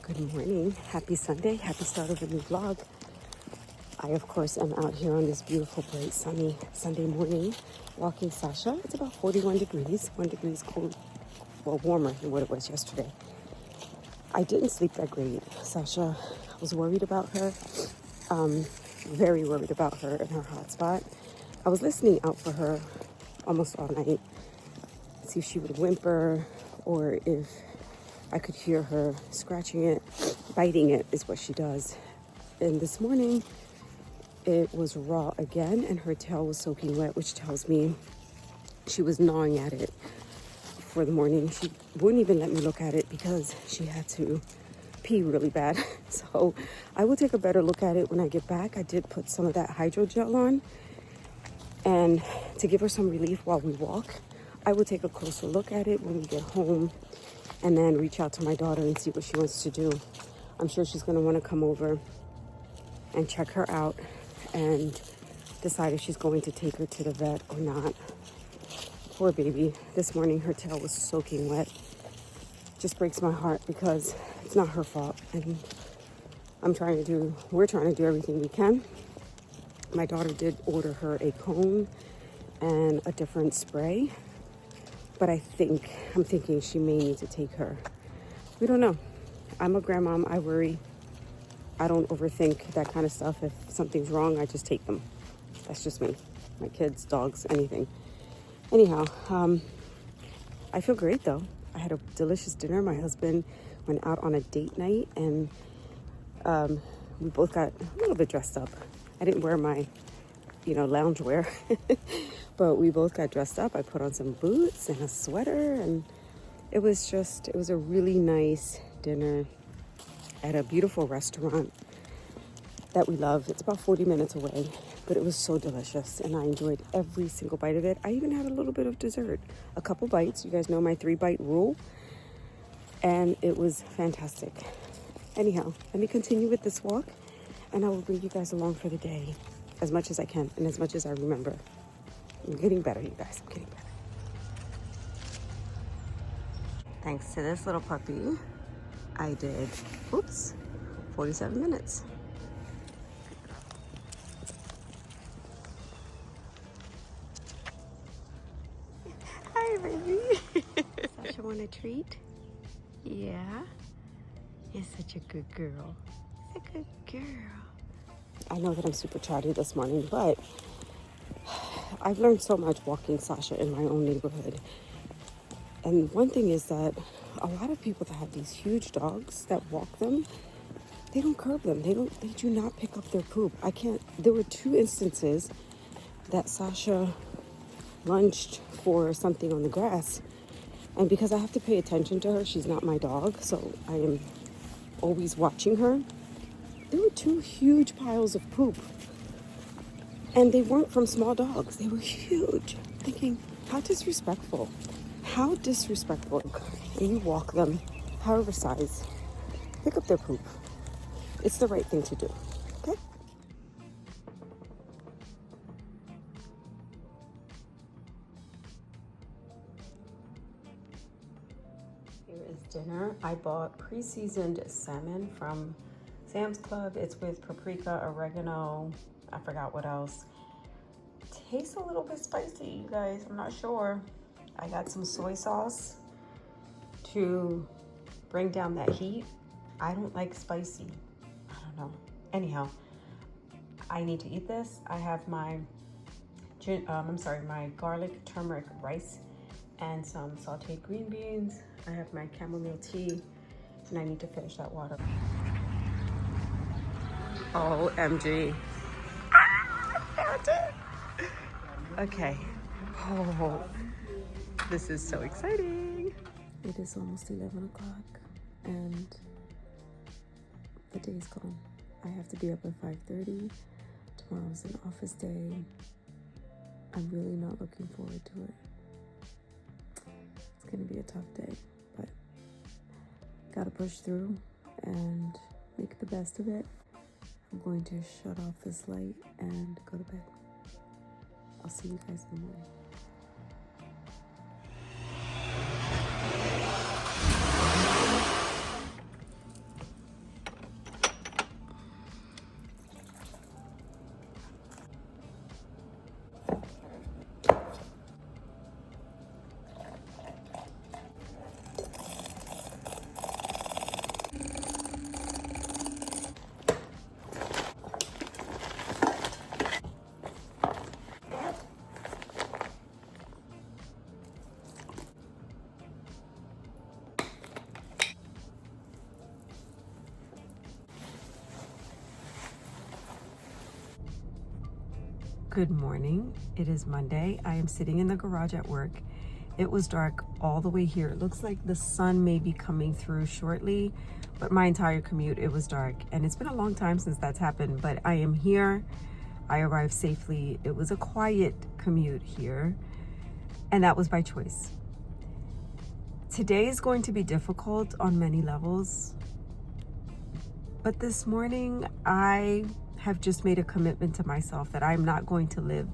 Good morning. Happy Sunday. Happy start of a new vlog. I, of course, am out here on this beautiful, bright, sunny Sunday morning walking Sasha. It's about 41 degrees, 1 degree cold, well, warmer than what it was yesterday. I didn't sleep that great. Sasha, I was worried about her, very worried about her and her hot spot. I was listening out for her almost all night, see if she would whimper or if I could hear her scratching it, biting it is what she does. And this morning, it was raw again, and her tail was soaking wet, which tells me she was gnawing at it for the morning. She wouldn't even let me look at it because she had to pee really bad. So I will take a better look at it when I get back. I did put some of that hydrogel on, and to give her some relief while we walk, I will take a closer look at it when we get home and then reach out to my daughter and see what she wants to do. I'm sure she's going to want to come over and check her out and decide if she's going to take her to the vet or not. Poor baby. This morning her tail was soaking wet. Just breaks my heart because it's not her fault, and we're trying to do everything we can. My daughter did order her a cone and a different spray, but I'm thinking she may need to take her. We don't know. I'm a grandmom. I worry. I don't overthink that kind of stuff. If something's wrong, I just take them. That's just me. My kids, dogs, anything. Anyhow, I feel great though. I had a delicious dinner. My husband went out on a date night, and we both got a little bit dressed up. I didn't wear my, loungewear, but we both got dressed up. I put on some boots and a sweater, and it was a really nice dinner at a beautiful restaurant that we love. It's about 40 minutes away, but it was so delicious, and I enjoyed every single bite of it. I even had a little bit of dessert, a couple bites. You guys know my 3-bite rule, and it was fantastic. Anyhow, let me continue with this walk, and I will bring you guys along for the day as much as I can and as much as I remember. I'm getting better, you guys. I'm getting better. Thanks to this little puppy, I did, 47 minutes. Hi, baby. Sasha want a treat? Yeah. You're such a good girl. You're a good girl. I know that I'm super chatty this morning, but I've learned so much walking Sasha in my own neighborhood. And one thing is that a lot of people that have these huge dogs that walk them, they don't curb them. They do not pick up their poop. There were 2 instances that Sasha lunged for something on the grass. And because I have to pay attention to her, she's not my dog, so I am always watching her. There were 2 huge piles of poop. And they weren't from small dogs. They were huge. Thinking, how disrespectful. How disrespectful. And you walk them, however size, pick up their poop. It's the right thing to do, okay? Here is dinner. I bought pre-seasoned salmon from Sam's Club. It's with paprika, oregano, I forgot what else. Tastes a little bit spicy, you guys. I'm not sure. I got some soy sauce to bring down that heat. I don't like spicy. I don't know. Anyhow, I need to eat this. I have my garlic turmeric rice and some sauteed green beans. I have my chamomile tea, and I need to finish that water. OMG. I found it. Okay. Oh, this is so exciting. It is almost 11 o'clock, and the day's gone. I have to be up at 5:30. Tomorrow's an office day. I'm really not looking forward to it. It's gonna be a tough day, but gotta push through and make the best of it. I'm going to shut off this light and go to bed. I'll see you guys in the morning. Good morning. It is Monday. I am sitting in the garage at work. It was dark all the way here. It looks like the sun may be coming through shortly, but my entire commute, it was dark. And it's been a long time since that's happened, but I am here. I arrived safely. It was a quiet commute here, and that was by choice. Today is going to be difficult on many levels, but this morning I have just made a commitment to myself that I'm not going to live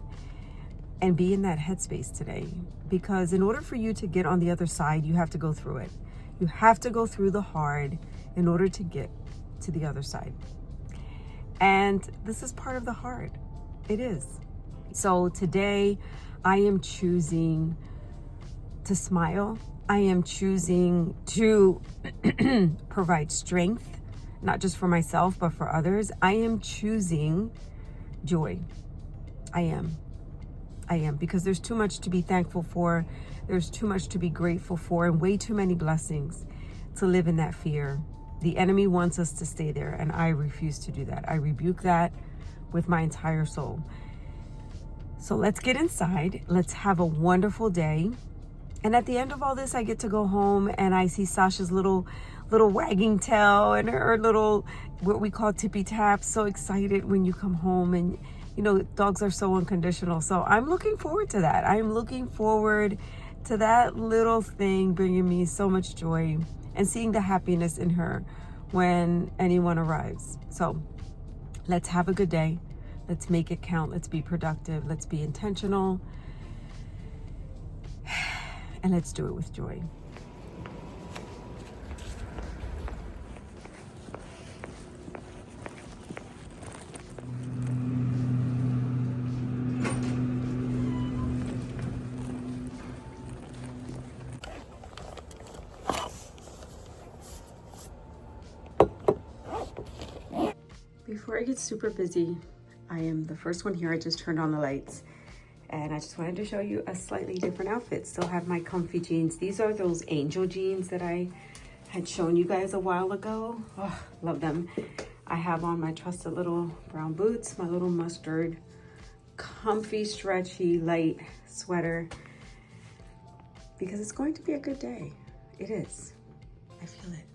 and be in that headspace today, because in order for you to get on the other side, you have to go through it. You have to go through the hard in order to get to the other side. And this is part of the hard. It is. So today I am choosing to smile. I am choosing to provide strength, not just for myself, but for others. I am choosing joy. I am, because there's too much to be thankful for. There's too much to be grateful for, and way too many blessings to live in that fear. The enemy wants us to stay there, and I refuse to do that. I rebuke that with my entire soul. So let's get inside. Let's have a wonderful day. And at the end of all this, I get to go home and I see Sasha's little wagging tail and her little, what we call tippy taps. So excited when you come home, and you know, dogs are so unconditional. So I'm looking forward to that. I'm looking forward to that little thing bringing me so much joy and seeing the happiness in her when anyone arrives. So let's have a good day. Let's make it count. Let's be productive. Let's be intentional. And let's do it with joy. Before I get super busy, I am the first one here. I just turned on the lights. And I just wanted to show you a slightly different outfit. Still have my comfy jeans. These are those angel jeans that I had shown you guys a while ago. Oh, love them. I have on my trusted little brown boots, my little mustard, comfy, stretchy, light sweater, because it's going to be a good day. It is. I feel it.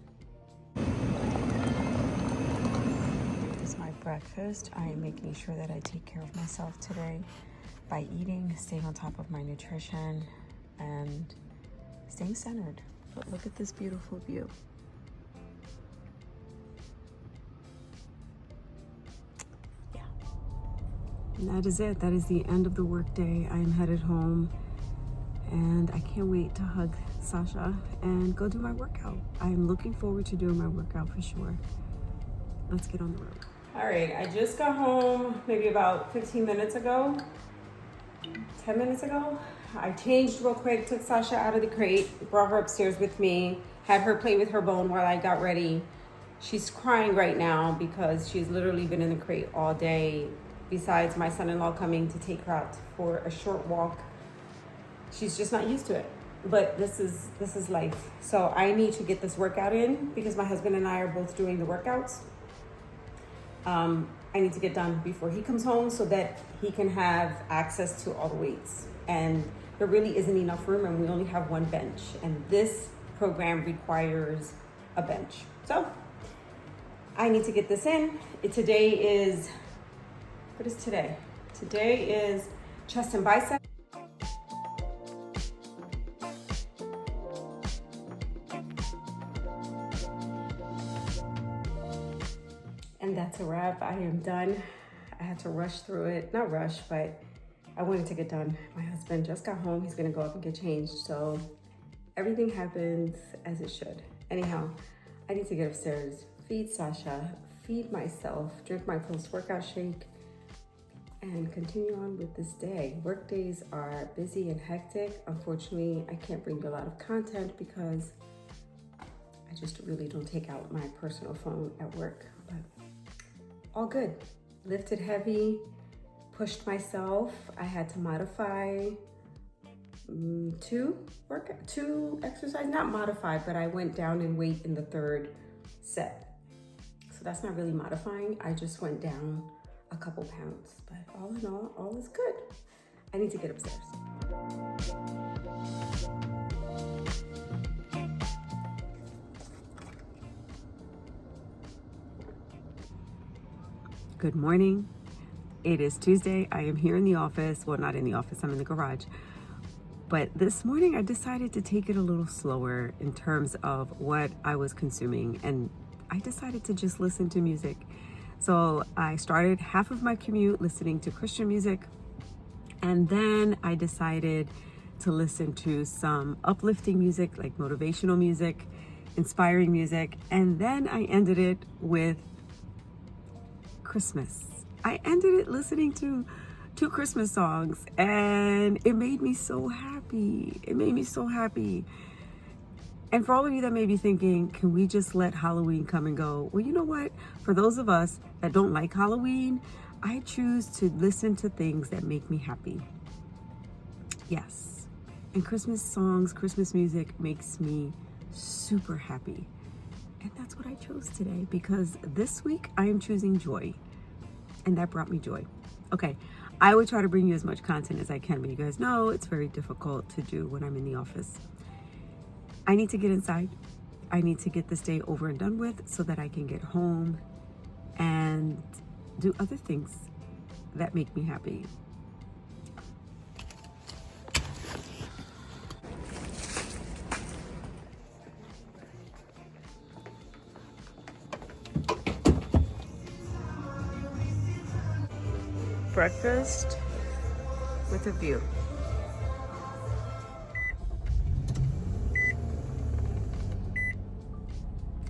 Here's my breakfast. I am making sure that I take care of myself today by eating, staying on top of my nutrition, and staying centered. But look at this beautiful view. Yeah. And that is it. That is the end of the workday. I am headed home, and I can't wait to hug Sasha and go do my workout. I am looking forward to doing my workout for sure. Let's get on the road. All right, I just got home maybe about 15 minutes ago. 10 minutes ago. I changed real quick, took Sasha out of the crate, brought her upstairs with me, had her play with her bone while I got ready. She's crying right now because she's literally been in the crate all day. Besides my son-in-law coming to take her out for a short walk, she's just not used to it. But this is life. So I need to get this workout in because my husband and I are both doing the workouts. I need to get done before he comes home so that he can have access to all the weights. And there really isn't enough room, and we only have one bench. And this program requires a bench. So I need to get this in. Today is, what is today? Today is chest and bicep. And that's a wrap. I am done. I had to rush through it. Not rush, but I wanted to get done. My husband just got home. He's gonna go up and get changed. So everything happens as it should. Anyhow, I need to get upstairs, feed Sasha, feed myself, drink my post-workout shake, and continue on with this day. Work days are busy and hectic. Unfortunately, I can't bring you a lot of content because I just really don't take out my personal phone at work, but all good. Lifted heavy, pushed myself. I had to modify two exercises, not modify, but I went down in weight in the third set. So that's not really modifying. I just went down a couple pounds, but all in all is good. I need to get upstairs. Good morning. It is Tuesday. I am here in the office. Well, not in the office, I'm in the garage. But this morning I decided to take it a little slower in terms of what I was consuming, and I decided to just listen to music. So I started half of my commute listening to Christian music, and then I decided to listen to some uplifting music, like motivational music, inspiring music, and then I ended it with Christmas. I ended it listening to 2 Christmas songs, and it made me so happy. It made me so happy. And for all of you that may be thinking, can we just let Halloween come and go? Well, you know what? For those of us that don't like Halloween, I choose to listen to things that make me happy. Yes. And Christmas songs, Christmas music makes me super happy. And that's what I chose today, because this week I am choosing joy. And that brought me joy. Okay, I would try to bring you as much content as I can, but you guys know it's very difficult to do when I'm in the office. I need to get inside. I need to get this day over and done with so that I can get home and do other things that make me happy. Breakfast with a view.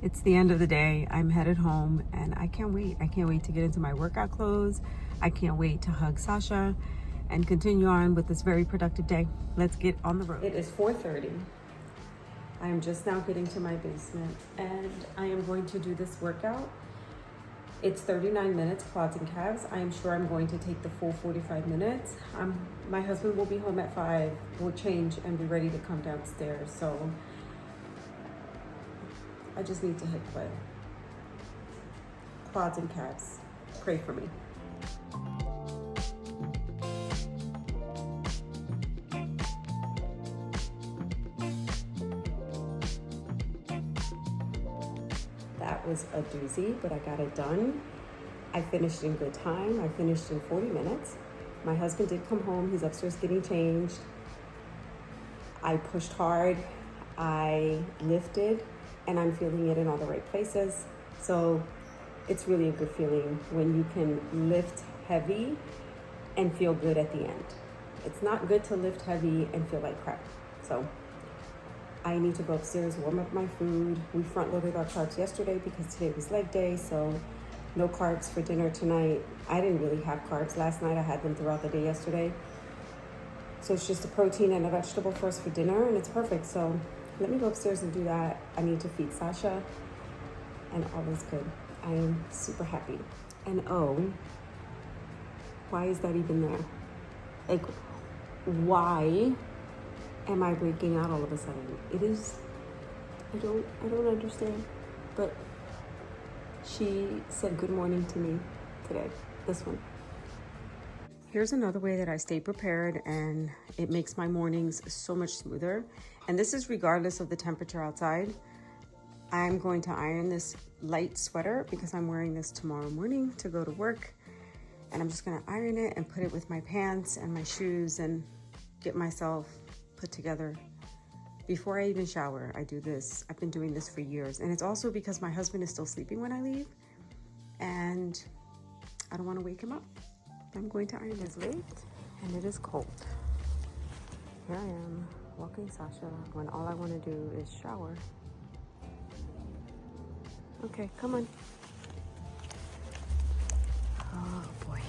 It's the end of the day. I'm headed home and I can't wait. I can't wait to get into my workout clothes. I can't wait to hug Sasha and continue on with this very productive day. Let's get on the road. It is 4:30. I am just now getting to my basement and I am going to do this workout. It's 39 minutes, quads and calves. I am sure I'm going to take the full 45 minutes. My husband will be home at 5. We'll change and be ready to come downstairs. So I just need to hit play. Quads and calves. Pray for me. That was a doozy, but I got it done. I finished in good time. I finished in 40 minutes. My husband did come home. He's upstairs getting changed. I pushed hard. I lifted, and I'm feeling it in all the right places. So it's really a good feeling when you can lift heavy and feel good at the end. It's not good to lift heavy and feel like crap. So I need to go upstairs, warm up my food. We front loaded our carbs yesterday because today was leg day, so no carbs for dinner tonight. I didn't really have carbs last night. I had them throughout the day yesterday. So it's just a protein and a vegetable first for dinner, and it's perfect. So let me go upstairs and do that. I need to feed Sasha, and all is good. I am super happy. And oh, why is that even there? Like, why am I breaking out all of a sudden? It is, I don't understand. But she said good morning to me today, this one. Here's another way that I stay prepared and it makes my mornings so much smoother. And this is regardless of the temperature outside. I'm going to iron this light sweater because I'm wearing this tomorrow morning to go to work. And I'm just gonna iron it and put it with my pants and my shoes and get myself put together. Before I even shower, I do this. I've been doing this for years. And it's also because my husband is still sleeping when I leave and I don't wanna wake him up. I'm going to iron this late and it is cold. Here I am walking Sasha when all I wanna do is shower. Okay, come on. Oh boy.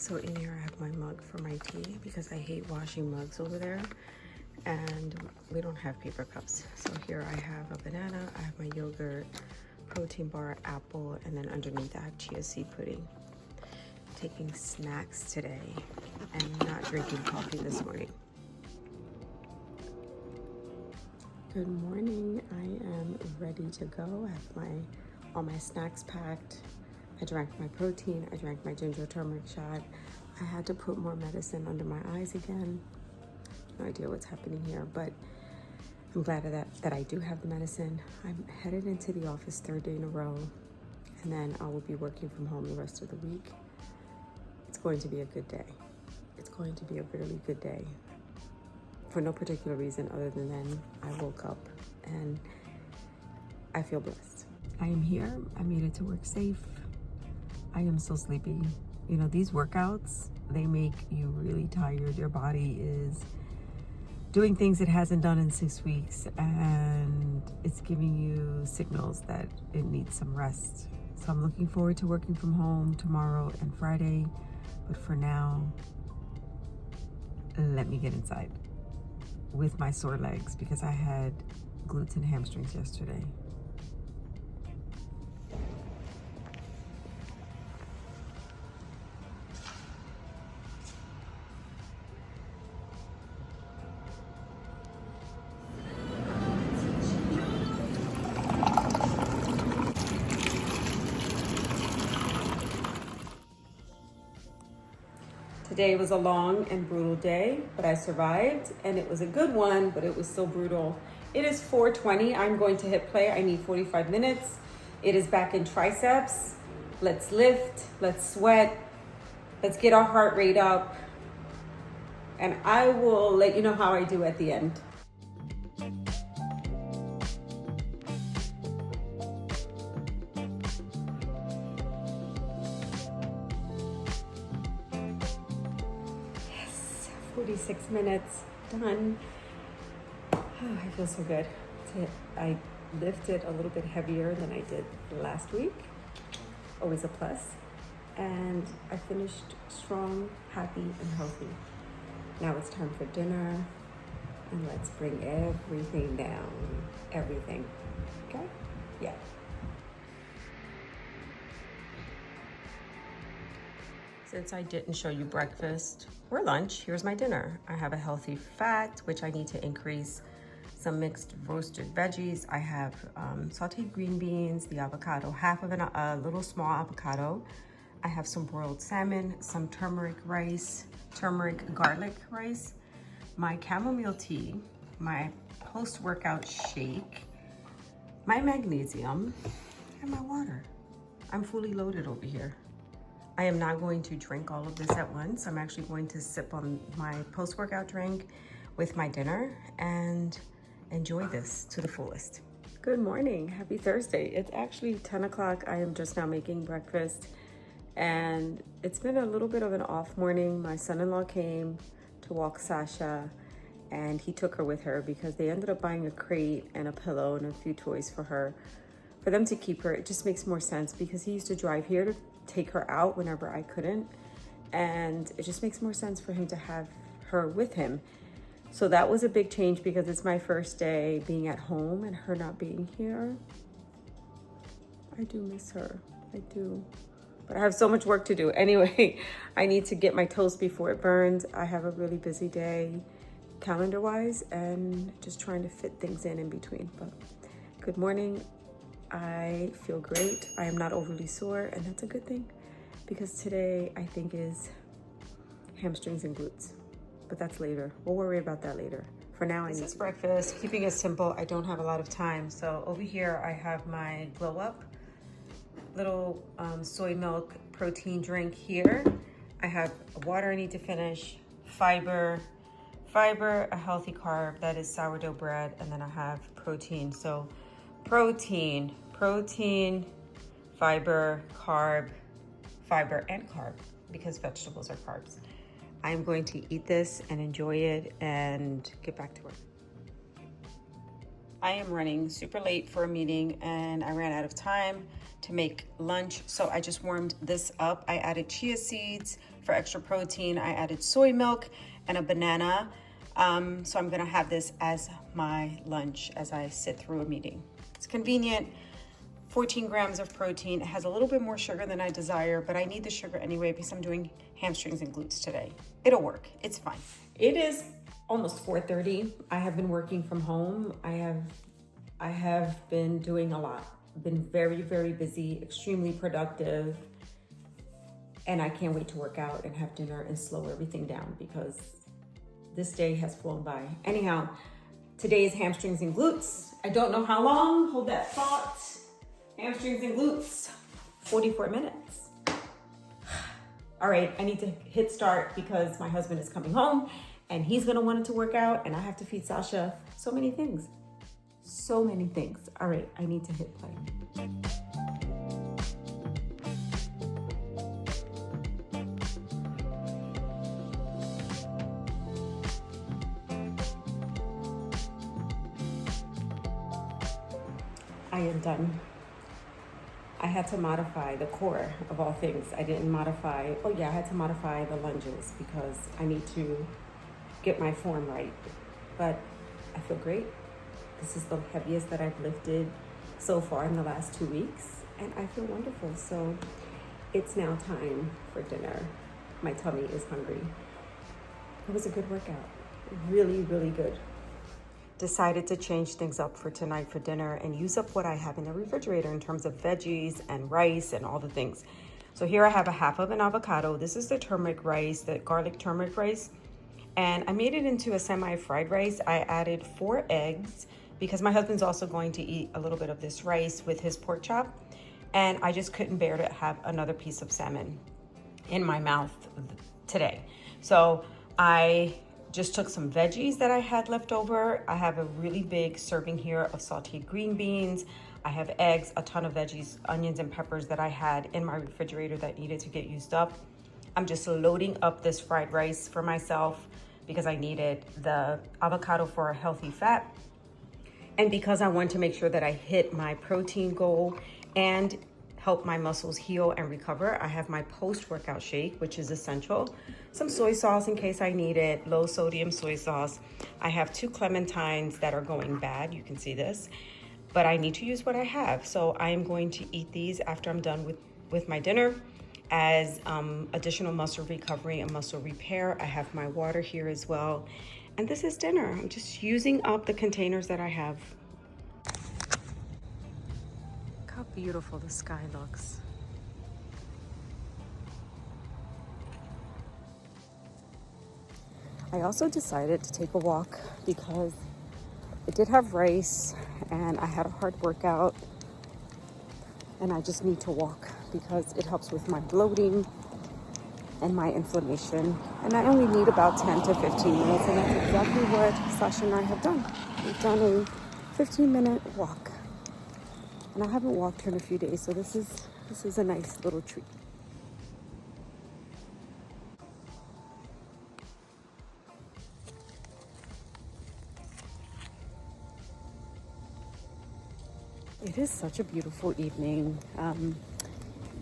So in here I have my mug for my tea because I hate washing mugs over there and we don't have paper cups. So here I have a banana, I have my yogurt, protein bar, apple, and then underneath I have chia seed pudding. Taking snacks today and not drinking coffee this morning. Good morning, I am ready to go. I have all my snacks packed. I drank my protein, I drank my ginger turmeric shot. I had to put more medicine under my eyes again. No idea what's happening here, but I'm glad that I do have the medicine. I'm headed into the office 3rd day in a row, and then I will be working from home the rest of the week. It's going to be a good day. It's going to be a really good day for no particular reason other than I woke up and I feel blessed. I am here. I made it to work safe. I am so sleepy. You know, these workouts, they make you really tired. Your body is doing things it hasn't done in 6 weeks, and it's giving you signals that it needs some rest. So I'm looking forward to working from home tomorrow and Friday. But for now, let me get inside with my sore legs because I had glutes and hamstrings yesterday. Today was a long and brutal day, but I survived, and it was a good one, but it was so brutal. It is 4:20. I'm going to hit play. I need 45 minutes. It is back in triceps. Let's lift, let's sweat, let's get our heart rate up, and I will let you know how I do at the end. Yes, 46 minutes, done. Oh, I feel so good. I lifted a little bit heavier than I did last week. Always a plus. And I finished strong, happy, and healthy. Now it's time for dinner. And let's bring everything down. Everything. Okay? Yeah. Since I didn't show you breakfast or lunch, here's my dinner. I have a healthy fat, which I need to increase. Some mixed roasted veggies. I have sauteed green beans, the avocado, half of a little small avocado. I have some broiled salmon, some turmeric garlic rice, my chamomile tea, my post-workout shake, my magnesium, and my water. I'm fully loaded over here. I am not going to drink all of this at once. I'm actually going to sip on my post-workout drink with my dinner and enjoy this to the fullest. Good morning, happy Thursday. It's actually 10 o'clock. I am just now making breakfast and it's been a little bit of an off morning. My son-in-law came to walk Sasha and he took her with her because they ended up buying a crate and a pillow and a few toys for her, for them to keep her. It just makes more sense because he used to drive here to take her out whenever I couldn't, and it just makes more sense for him to have her with him. So that was a big change because it's my first day being at home and her not being here. I do miss her, I do. But I have so much work to do. Anyway, I need to get my toast before it burns. I have a really busy day calendar-wise and just trying to fit things in between. But good morning. I feel great. I am not overly sore, and that's a good thing because today I think is hamstrings and glutes. But that's later. We'll worry about that later. For now, this is breakfast, keeping it simple. I don't have a lot of time. So over here, I have my Glow Up little soy milk protein drink here. I have water I need to finish, fiber, a healthy carb, that is sourdough bread, and then I have protein. So protein, fiber, carb, and carb, because vegetables are carbs. I'm going to eat this and enjoy it and get back to work. I am running super late for a meeting and I ran out of time to make lunch. So I just warmed this up. I added chia seeds for extra protein. I added soy milk and a banana. So I'm gonna have this as my lunch as I sit through a meeting. It's convenient. 14 grams of protein. It has a little bit more sugar than I desire, but I need the sugar anyway because I'm doing hamstrings and glutes today. It'll work. It's fine. It is almost 4:30. I have been working from home. I have been doing a lot. Been very, very busy, extremely productive. And I can't wait to work out and have dinner and slow everything down because this day has flown by. Anyhow, today is hamstrings and glutes. I don't know how long. Hold that thought. Hamstrings and glutes, 44 minutes. All right, I need to hit start because my husband is coming home and he's gonna want it to work out and I have to feed Sasha so many things. So many things. All right, I need to hit play. I am done. I had to modify the core of all things. I didn't modify, I had to modify the lunges because I need to get my form right. But I feel great. This is the heaviest that I've lifted so far in the last 2 weeks, and I feel wonderful. So it's now time for dinner. My tummy is hungry. It was a good workout. Really, really good. Decided to change things up for tonight for dinner and use up what I have in the refrigerator in terms of veggies and rice and all the things. So here I have a half of an avocado. This is the turmeric rice, the garlic turmeric rice. And I made it into a semi-fried rice. I added 4 eggs because my husband's also going to eat a little bit of this rice with his pork chop. And I just couldn't bear to have another piece of salmon in my mouth today. So I just took some veggies that I had left over. I have a really big serving here of sauteed green beans. I have eggs, a ton of veggies, onions and peppers that I had in my refrigerator that needed to get used up. I'm just loading up this fried rice for myself because I needed the avocado for a healthy fat. And because I want to make sure that I hit my protein goal and help my muscles heal and recover, I have my post-workout shake, which is essential. Some soy sauce in case I need it, low sodium soy sauce. I have 2 clementines that are going bad, you can see this, but I need to use what I have. So I am going to eat these after I'm done with my dinner as additional muscle recovery and muscle repair. I have my water here as well. And this is dinner. I'm just using up the containers that I have. Look how beautiful the sky looks. I also decided to take a walk because I did have rice and I had a hard workout and I just need to walk because it helps with my bloating and my inflammation. And I only need about 10 to 15 minutes, and that's exactly what Sasha and I have done. We've done a 15-minute walk. And I haven't walked here in a few days, so this is a nice little treat. It is such a beautiful evening.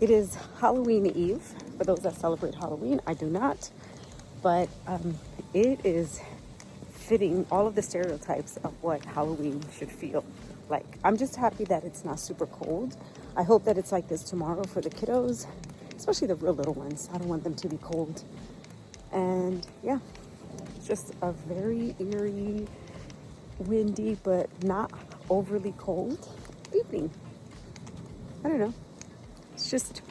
It is Halloween Eve. For those that celebrate Halloween, I do not. But it is fitting all of the stereotypes of what Halloween should feel like. I'm just happy that it's not super cold. I hope that it's like this tomorrow for the kiddos, especially the real little ones. I don't want them to be cold. And yeah, it's just a very eerie, windy, but not overly cold evening. I don't know. It's just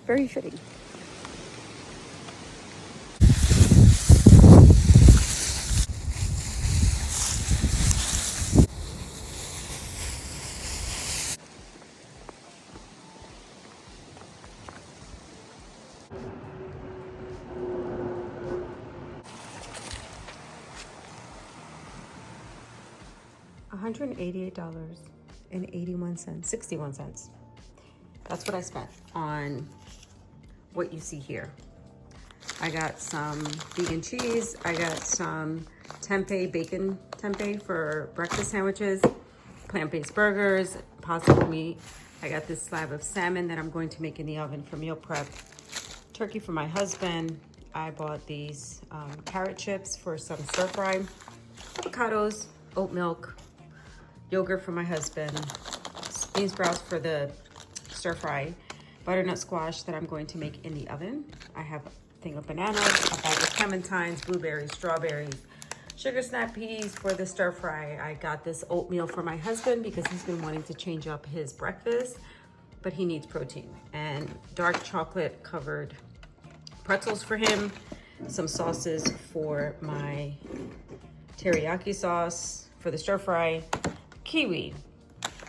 very fitting. $188.81, 61 cents. That's what I spent on what you see here. I got some vegan cheese. I got some tempeh, bacon tempeh for breakfast sandwiches. plant-based burgers, possible meat. I got this slab of salmon that I'm going to make in the oven for meal prep. Turkey for my husband. I bought these carrot chips for some stir fry. Avocados, oat milk, yogurt for my husband, bean sprouts for the stir fry, butternut squash that I'm going to make in the oven. I have a thing of bananas, a bag of clementines, blueberries, strawberries, sugar snap peas for the stir fry. I got this oatmeal for my husband because he's been wanting to change up his breakfast, but he needs protein. And dark chocolate covered pretzels for him, some sauces for my teriyaki sauce for the stir fry, kiwi.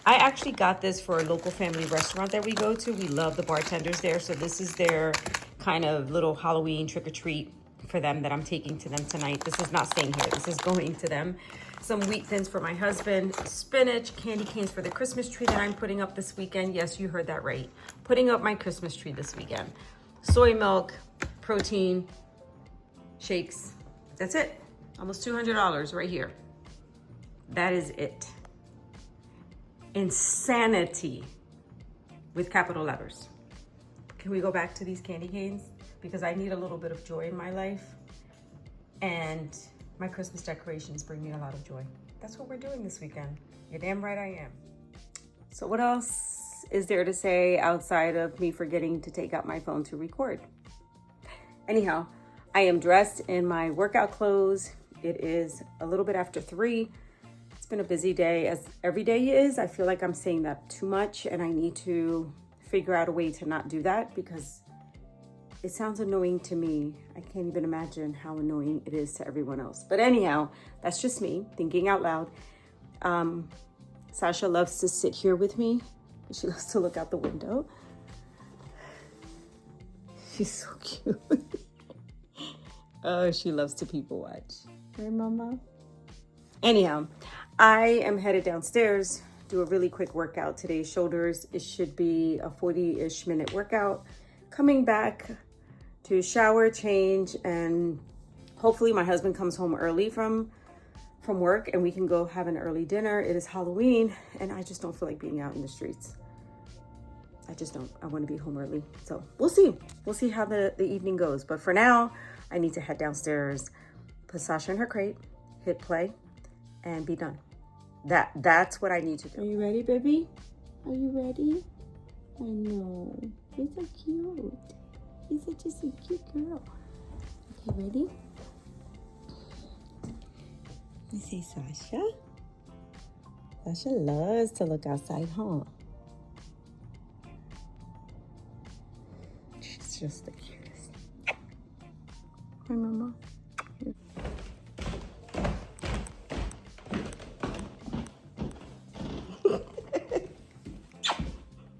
I actually got this for a local family restaurant that we go to. We love the bartenders there. So this is their kind of little Halloween trick-or-treat for them that I'm taking to them tonight. This is not staying here. This is going to them. Some wheat thins for my husband, spinach, candy canes for the Christmas tree that I'm putting up this weekend. Yes, you heard that right. Putting up my Christmas tree this weekend. Soy milk, protein, shakes. That's it. Almost $200 right here. That is it. Insanity with capital letters. Can we go back to these candy canes? Because I need a little bit of joy in my life. And my Christmas decorations bring me a lot of joy. That's what we're doing this weekend. You're damn right I am. So what else is there to say outside of me forgetting to take out my phone to record? Anyhow, I am dressed in my workout clothes. It is a little bit after 3. It's been a busy day, as every day is. I feel like I'm saying that too much, and I need to figure out a way to not do that because it sounds annoying to me. I can't even imagine how annoying it is to everyone else. But anyhow, that's just me thinking out loud. Sasha loves to sit here with me. She loves to look out the window. She's so cute. Oh, she loves to people watch. Right, Mama? Anyhow, I am headed downstairs, do a really quick workout. Today's shoulders. It should be a 40-ish minute workout. Coming back to shower, change, and hopefully my husband comes home early from work and we can go have an early dinner. It is Halloween and I just don't feel like being out in the streets. I just don't. I want to be home early. So we'll see. We'll see how the evening goes. But for now, I need to head downstairs, put Sasha in her crate, hit play, and be done. That's what I need to do. Are you ready, baby? Are you ready? I know. You're so cute. You're such a cute girl. Okay, ready? You see Sasha? Sasha loves to look outside, huh? She's just the cutest. Hi, Mama.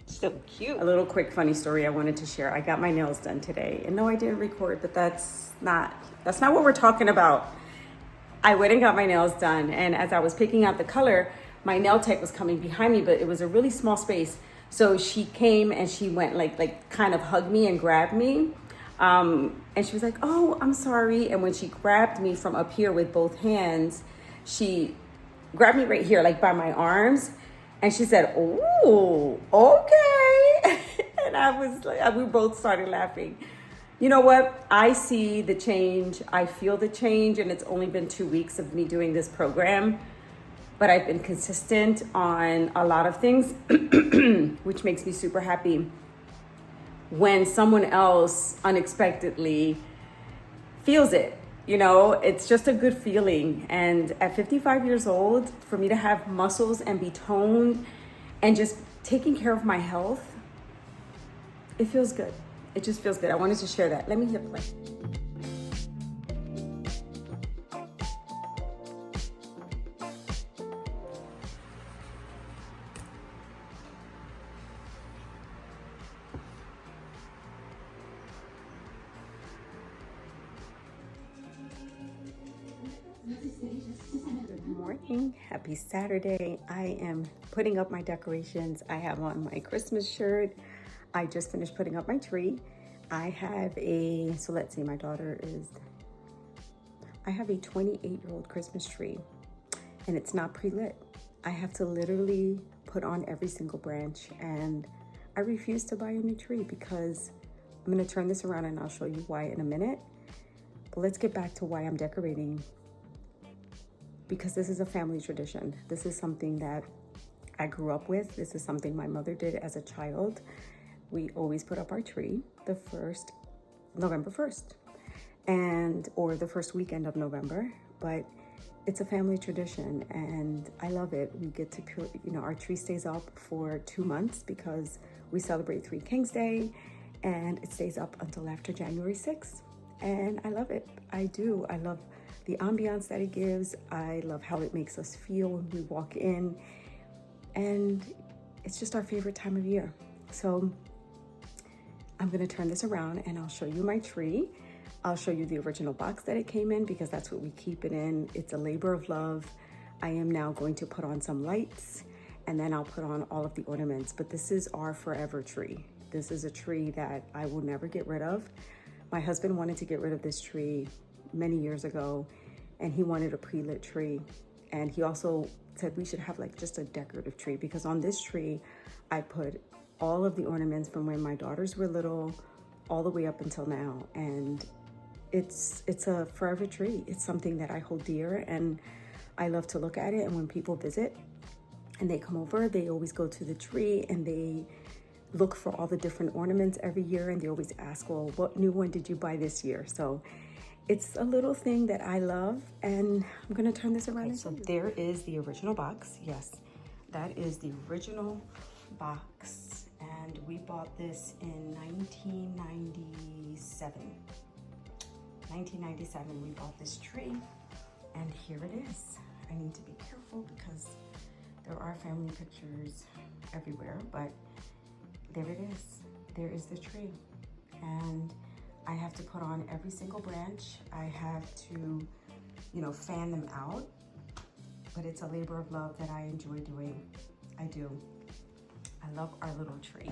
So cute. A little quick funny story I wanted to share. I got my nails done today. And no, I didn't record, but that's not what we're talking about. I went and got my nails done. And as I was picking out the color, my nail tech was coming behind me, but it was a really small space. So she came and she went like kind of hugged me and grabbed me. And she was like, oh, I'm sorry. And when she grabbed me from up here with both hands, she grabbed me right here, like by my arms. And she said, oh, okay. And I was like, we both started laughing. You know what? I see the change. I feel the change. And it's only been 2 weeks of me doing this program. But I've been consistent on a lot of things, which makes me super happy. When someone else unexpectedly feels it, you know, it's just a good feeling. And at 55 years old, for me to have muscles and be toned and just taking care of my health, it feels good. It just feels good. I wanted to share that. Let me hit play. Good morning. Happy Saturday. I am putting up my decorations. I have on my Christmas shirt. I just finished putting up my tree. I have so let's see, my daughter is, I have a 28-year-old Christmas tree and it's not pre-lit. I have to literally put on every single branch, and I refuse to buy a new tree because I'm going to turn this around and I'll show you why in a minute. But let's get back to why I'm decorating, because this is a family tradition. This is something that I grew up with. This is something my mother did as a child. We always put up our tree November 1st, or the first weekend of November, but it's a family tradition and I love it. We get to put, our tree stays up for 2 months because we celebrate Three Kings Day, and it stays up until after January 6th. And I love it. I do. I love the ambiance that it gives. I love how it makes us feel when we walk in. And it's just our favorite time of year. So I'm gonna turn this around and I'll show you my tree. I'll show you the original box that it came in because that's what we keep it in. It's a labor of love. I am now going to put on some lights and then I'll put on all of the ornaments. But this is our forever tree. This is a tree that I will never get rid of. My husband wanted to get rid of this tree many years ago, and he wanted a pre-lit tree. And he also said we should have like just a decorative tree, because on this tree, I put all of the ornaments from when my daughters were little all the way up until now. And it's a forever tree. It's something that I hold dear, and I love to look at it. And when people visit and they come over, they always go to the tree and they look for all the different ornaments every year, and they always ask, well, what new one did you buy this year? So it's a little thing that I love, and I'm gonna turn this around. Okay, so there is the original box. Yes, that is the original box, and we bought this in 1997. 1997, we bought this tree, and here it is. I need to be careful because there are family pictures everywhere, but there it is. There is the tree. And I have to put on every single branch. I have to, fan them out. But it's a labor of love that I enjoy doing. I do. I love our little tree.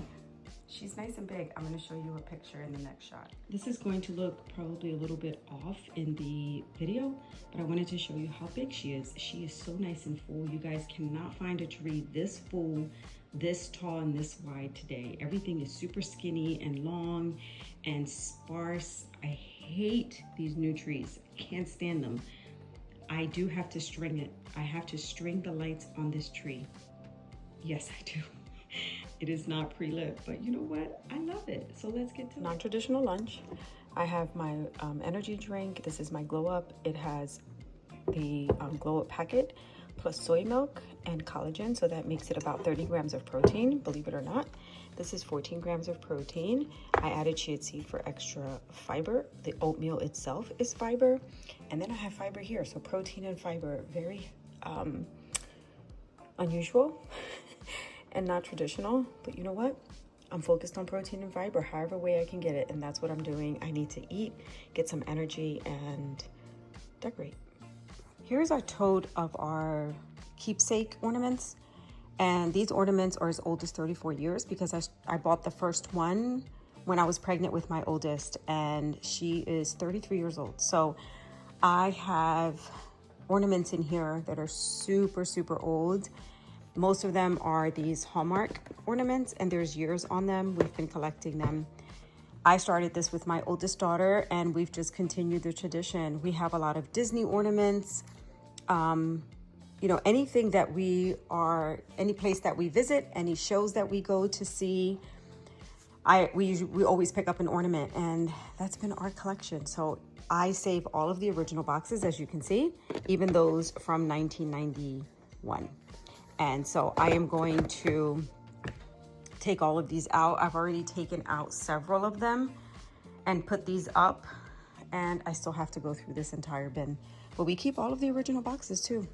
She's nice and big. I'm gonna show you a picture in the next shot. This is going to look probably a little bit off in the video, but I wanted to show you how big she is. She is so nice and full. You guys cannot find a tree this full, this tall, and this wide today. Everything is super skinny and long and sparse. I hate these new trees. I can't stand them. I do have to string it. I have to string the lights on this tree. Yes, I do. It is not pre-lit, but you know what? I love it. So let's get to non-traditional lunch. I have my energy drink. This is my Glow Up. It has the Glow Up packet plus soy milk and collagen, so that makes it about 30 grams of protein, believe it or not. This is 14 grams of protein. I added chia seed for extra fiber. The oatmeal itself is fiber, and then I have fiber here, so protein and fiber, very unusual and not traditional, but you know what? I'm focused on protein and fiber however way I can get it, and that's what I'm doing. I need to eat, get some energy, and decorate. Here's our tote of our keepsake ornaments, and these ornaments are as old as 34 years because I bought the first one when I was pregnant with my oldest, and she is 33 years old. So I have ornaments in here that are super, super old. Most of them are these Hallmark ornaments, and there's years on them. We've been collecting them. I started this with my oldest daughter, and we've just continued the tradition. We have a lot of Disney ornaments. Anything that any place that we visit, any shows that we go to see, we always pick up an ornament, and that's been our collection. So I save all of the original boxes, as you can see, even those from 1991. And so I am going to take all of these out. I've already taken out several of them and put these up, and I still have to go through this entire bin. But we keep all of the original boxes too.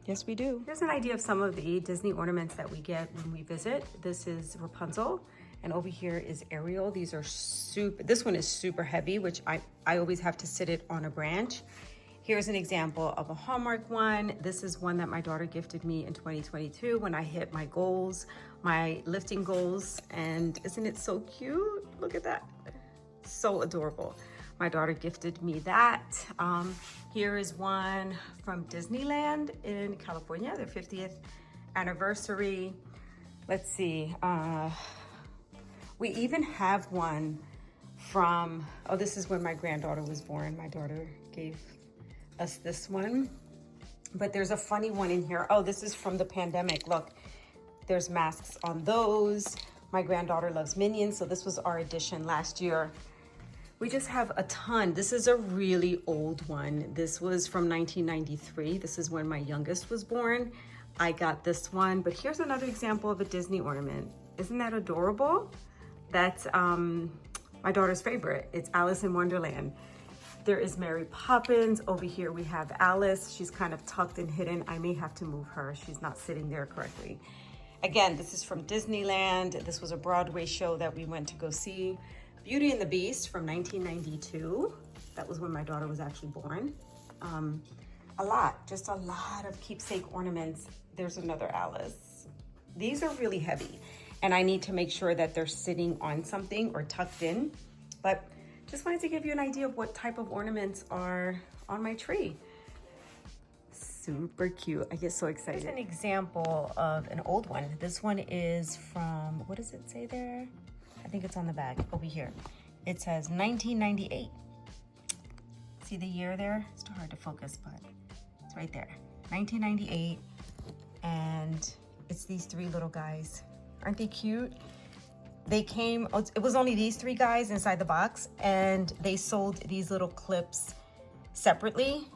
Yes, we do. Here's an idea of some of the Disney ornaments that we get when we visit. This is Rapunzel, and over here is Ariel. These are this one is super heavy, which I always have to sit it on a branch. Here's an example of a Hallmark one. This is one that my daughter gifted me in 2022 when I hit my goals, my lifting goals. And isn't it so cute? Look at that. So adorable. My daughter gifted me that. Here is one from Disneyland in California, their 50th anniversary. Let's see. We even have one from, oh, this is when my granddaughter was born. My daughter gave us this one. But there's a funny one in here. Oh, this is from the pandemic. Look, there's masks on those. My granddaughter loves Minions, so this was our edition last year. We just have a ton. This is a really old one. This was from 1993. This is when my youngest was born. I got this one, but here's another example of a Disney ornament. Isn't that adorable? That's my daughter's favorite. It's Alice in Wonderland. There is Mary Poppins. Over here we have Alice. She's kind of tucked and hidden. I may have to move her. She's not sitting there correctly. Again, this is from Disneyland. This was a Broadway show that we went to go see. Beauty and the Beast from 1992. That was when my daughter was actually born. Just a lot of keepsake ornaments. There's another Alice. These are really heavy, and I need to make sure that they're sitting on something or tucked in. But just wanted to give you an idea of what type of ornaments are on my tree. Super cute. I get so excited. Here's an example of an old one. This one is from, what does it say there? I think it's on the back over here. It says 1998. See the year there? It's too hard to focus, but it's right there. 1998. And it's these three little guys. Aren't they cute? They came, it was only these three guys inside the box, and they sold these little clips separately.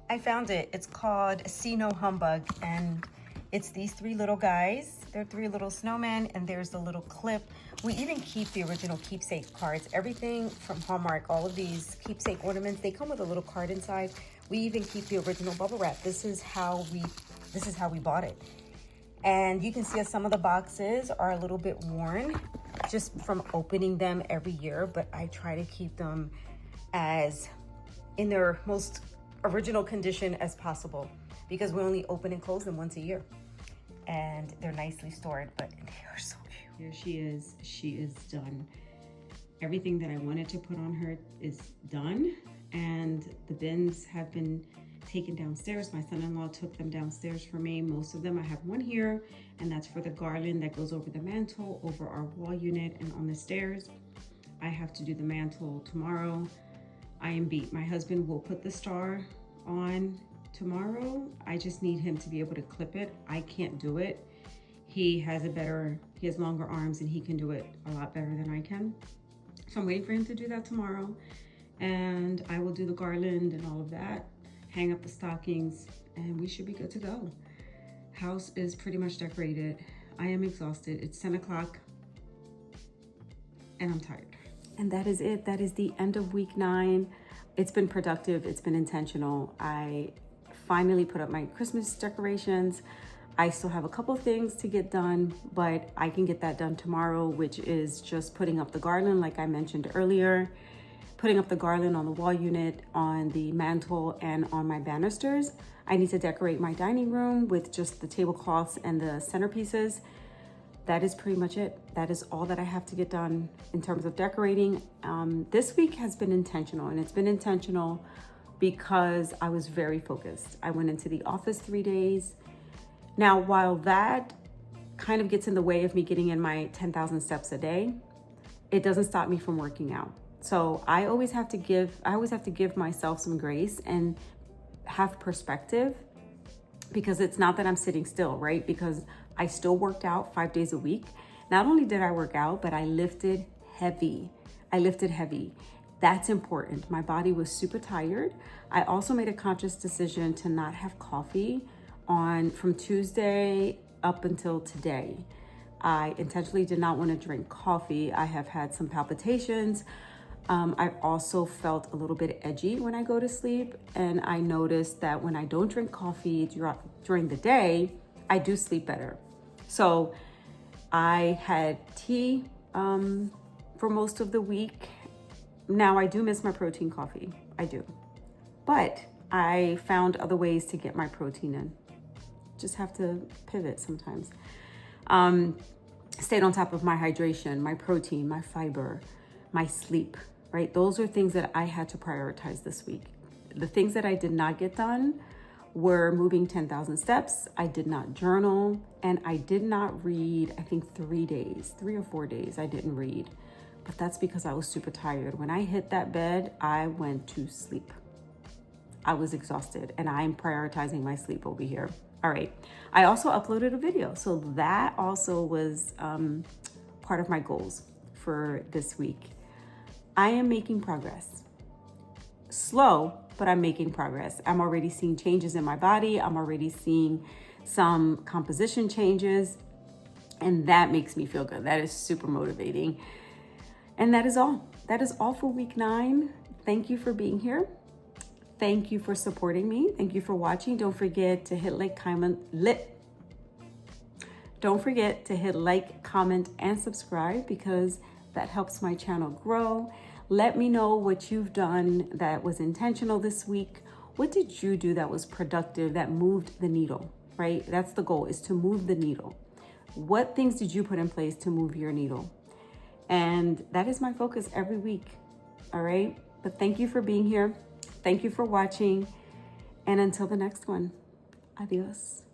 I found it. It's called See No Humbug, and it's these three little guys. They're three little snowmen, and there's the little clip. We even keep the original keepsake cards. Everything from Hallmark, all of these keepsake ornaments, they come with a little card inside. We even keep the original bubble wrap. This is how we bought it. And you can see some of the boxes are a little bit worn just from opening them every year, but I try to keep them as in their most original condition as possible, because we only open and close them once a year. And they're nicely stored, but they are so cute. Here she is. She is done. Everything that I wanted to put on her is done, and the bins have been taken downstairs. My son-in-law took them downstairs for me. Most of them, I have one here, and that's for the garland that goes over the mantle, over our wall unit, and on the stairs. I have to do the mantle tomorrow. I am beat. My husband will put the star on tomorrow. I just need him to be able to clip it. I can't do it. He has longer arms, and he can do it a lot better than I can. So I'm waiting for him to do that tomorrow, and I will do the garland and all of that, hang up the stockings, and we should be good to go. House is pretty much decorated. I am exhausted. It's 10 o'clock and I'm tired. And that is it. That is the end of week 9. It's been productive. It's been intentional. I finally put up my Christmas decorations. I still have a couple things to get done, but I can get that done tomorrow, which is just putting up the garland like I mentioned earlier, putting up the garland on the wall unit, on the mantle, and on my banisters. I need to decorate my dining room with just the tablecloths and the centerpieces. That is pretty much it. That is all that I have to get done in terms of decorating. This week has been intentional, and it's been intentional because I was very focused. I went into the office 3 days. Now, while that kind of gets in the way of me getting in my 10,000 steps a day, it doesn't stop me from working out. So I always have to give myself some grace and have perspective, because it's not that I'm sitting still, right? Because I still worked out 5 days a week. Not only did I work out, but I lifted heavy. That's important. My body was super tired. I also made a conscious decision to not have coffee from Tuesday up until today. I intentionally did not want to drink coffee. I have had some palpitations. I've also felt a little bit edgy when I go to sleep, and I noticed that when I don't drink coffee during the day, I do sleep better. So I had tea for most of the week. Now I do miss my protein coffee, I do. But I found other ways to get my protein in. Just have to pivot sometimes. Stayed on top of my hydration, my protein, my fiber, my sleep. right? Those are things that I had to prioritize this week. The things that I did not get done were moving 10,000 steps. I did not journal, and I did not read, I think 3 or 4 days I didn't read. But that's because I was super tired. When I hit that bed, I went to sleep. I was exhausted, and I'm prioritizing my sleep over here. All right. I also uploaded a video. So that also was part of my goals for this week. I am making progress. Slow, but I'm making progress. I'm already seeing changes in my body. I'm already seeing some composition changes, and that makes me feel good. That is super motivating. And that is all. That is all for week 9. Thank you for being here. Thank you for supporting me. Thank you for watching. Don't forget to hit like, comment, Don't forget to hit like, comment, and subscribe because that helps my channel grow. Let me know what you've done that was intentional this week. What did you do that was productive, that moved the needle, right? That's the goal, is to move the needle. What things did you put in place to move your needle? And that is my focus every week, all right? But thank you for being here. Thank you for watching. And until the next one, adios.